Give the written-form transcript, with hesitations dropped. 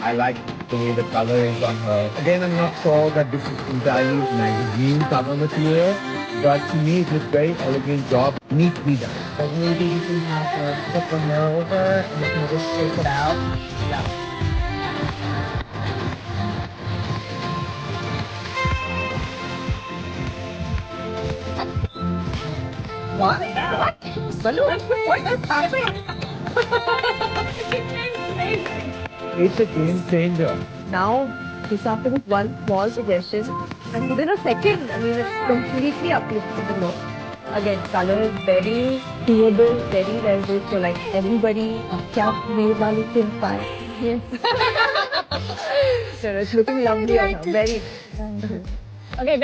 I like the way the color is on her. Again, I'm not sure that this is entirely magazine cover material, but to me it looks very elegant job, neatly done. But maybe you can have her put the hair over and you can just take it out. Yeah. What? What? Balloon? What is happening? It's a game changer. Now, this after with one small suggestion, and within a second, I mean, it's completely uplifted the look. Again, color is very doable, very relevant, so like everybody, क्या मेरे वाली can find. Yes. So it's looking lovely on her. Very. Okay.